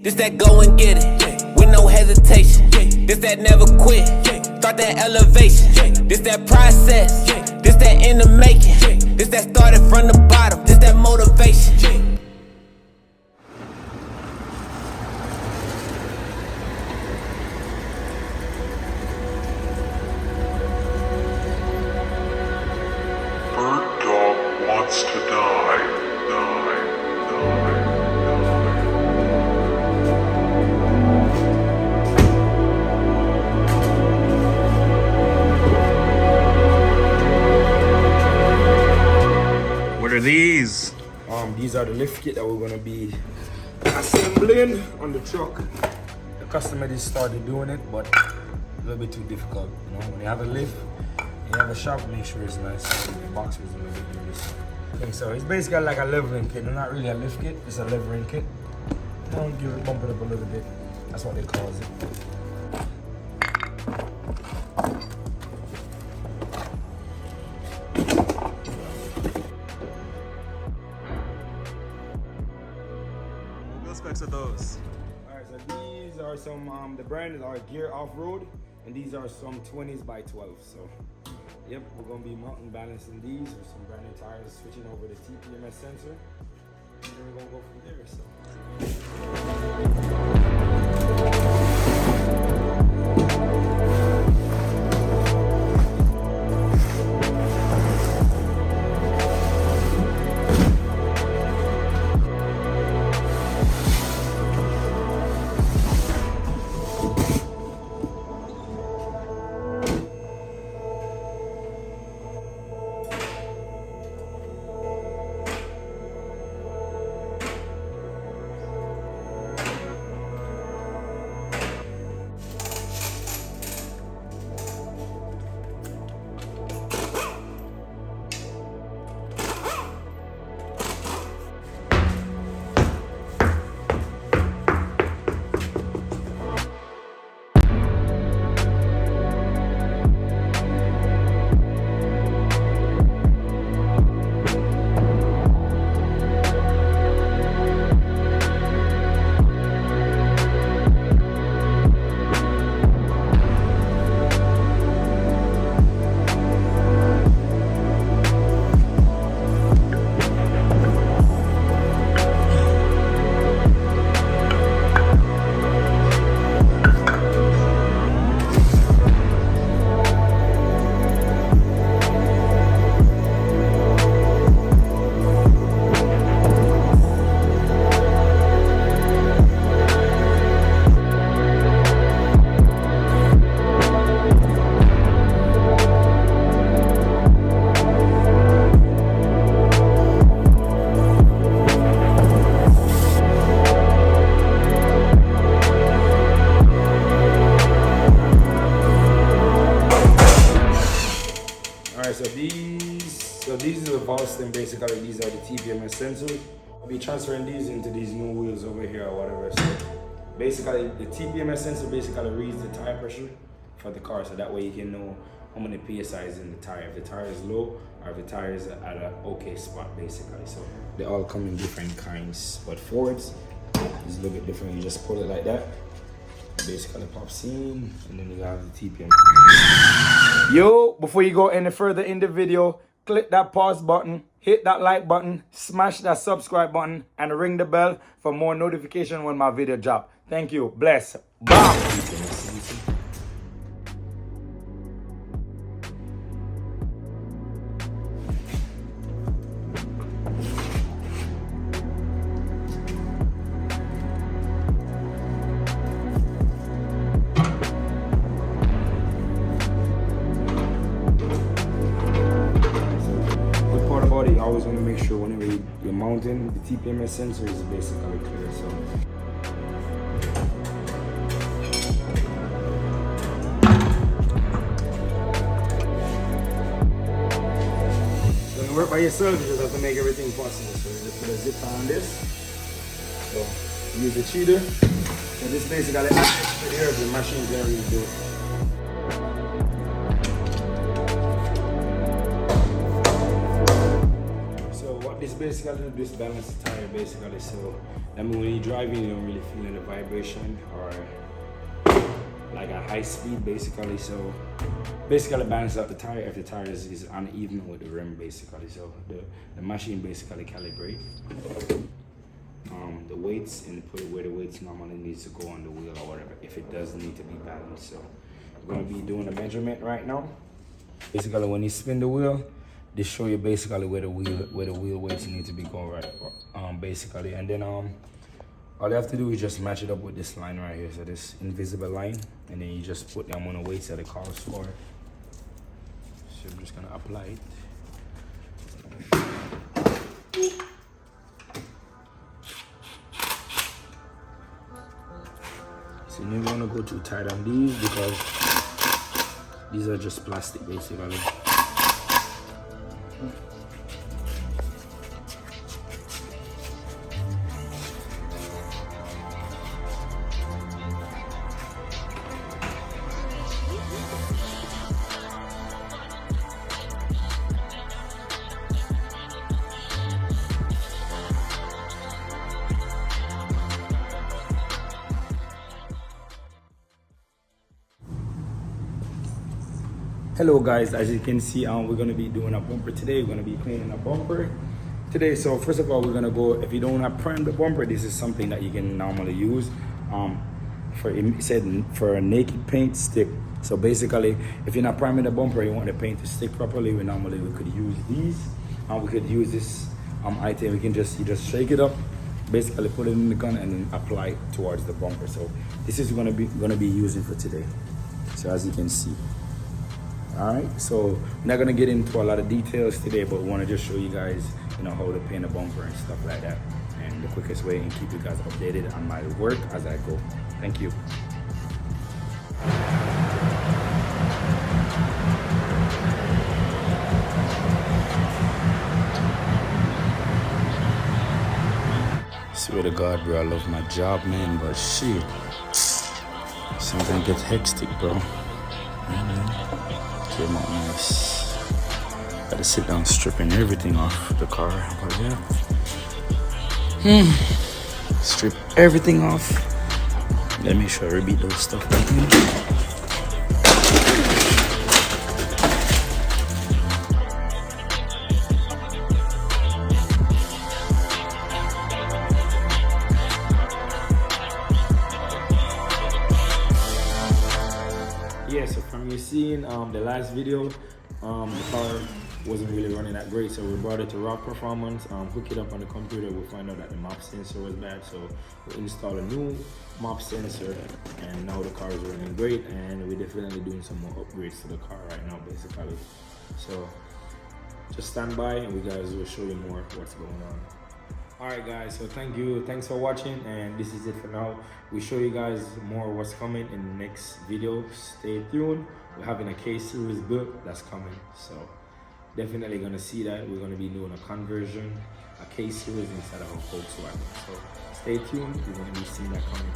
This that go and get it, with no hesitation. This that never quit, start that elevation. This that process, this that in the making. This that started from the bottom, this that motivation. Bird dog wants to die. What are these? These are the lift kit that we're gonna be assembling on the truck. The customer just started doing it, but a little bit too difficult. You know, when you have a lift, you have a shop, make sure it's nice. So the box was a little bit loose. Okay, so it's basically like a leveling kit. It's not really a lift kit, it's a leveling kit. Give it, bump it up a little bit. That's what they call it. What specs are those? Alright, so these are some, the brand are Gear Off-Road, and these are some 20s by 12. So, yep, we're gonna be mountain balancing these with some brand new tires, switching over the TPMS sensor, and then we're gonna go from there. So. These are the valves, and basically these are the TPMS sensors. I'll be transferring these into these new wheels over here or whatever. So basically the TPMS sensor basically reads the tire pressure for the car, so that way you can know how many PSI is in the tire, if the tire is low or if the tire is at an okay spot basically. So they all come in different kinds, but Fords is a little bit different. You just pull it like that, it basically pops in, and then you have the TPMS. Yo, before you go any further in the video, click that pause button, hit that like button, smash that subscribe button, and ring the bell for more notification when my video drop. Thank you. Bless. Bye. You always want to make sure whenever you're mounting, the TPMS sensor is basically clear. So when you work by yourself, you just have to make everything possible. So you just put a zip on this. So use the cheater. So this basically adds extra air if the machine can really do it. basically just balance the tire basically, so that means when you're driving you don't really feel the vibration or like at high speed basically. So basically balance out the tire if the tire is uneven with the rim basically. So the machine basically calibrate the weights and put it where the weights normally needs to go on the wheel or whatever if it does need to be balanced. So we're going to be doing a measurement right now. Basically when you spin the wheel, they show you basically where the wheel weights need to be going, right? Basically, and then all you have to do is just match it up with this line right here, so this invisible line, and then you just put the amount of weights that it calls for. So I'm just gonna apply it. So you never wanna go too tight on these because these are just plastic basically. Hello guys, as you can see, we're gonna be doing a bumper today. We're gonna be cleaning a bumper today. So first of all, we're gonna go, if you don't have prime the bumper, this is something that you can normally use for a naked paint stick. So basically, if you're not priming the bumper, you want the paint to stick properly, we could use these. We could use this item. We can you just shake it up, basically put it in the gun and then apply it towards the bumper. So this is gonna be using for today. So as you can see. All right, so we're not gonna get into a lot of details today, but we wanna just show you guys, how to paint a bumper and stuff like that, and the quickest way, and keep you guys updated on my work as I go. Thank you. Swear to God, bro, I love my job, man, but shit, sometimes it gets hectic, bro. Came out nice. Gotta sit down stripping everything off the car, but yeah. Strip everything off. Let me make sure I rebeat those stuff back in. Yeah, so from you seeing the last video, the car wasn't really running that great, so we brought it to raw performance, hook it up on the computer. We find out that the mop sensor was bad, so we installed a new mop sensor, and now the car is running great, and we're definitely doing some more upgrades to the car right now basically. So just stand by and we guys will show you more of what's going on. Alright guys, so thanks for watching, and this is it for now. We show you guys more what's coming in the next video. Stay tuned. We're having a K-Series built that's coming, so definitely gonna see that. We're gonna be doing a conversion, a K-Series instead of a Volkswagen, so stay tuned. You're gonna be seeing that coming.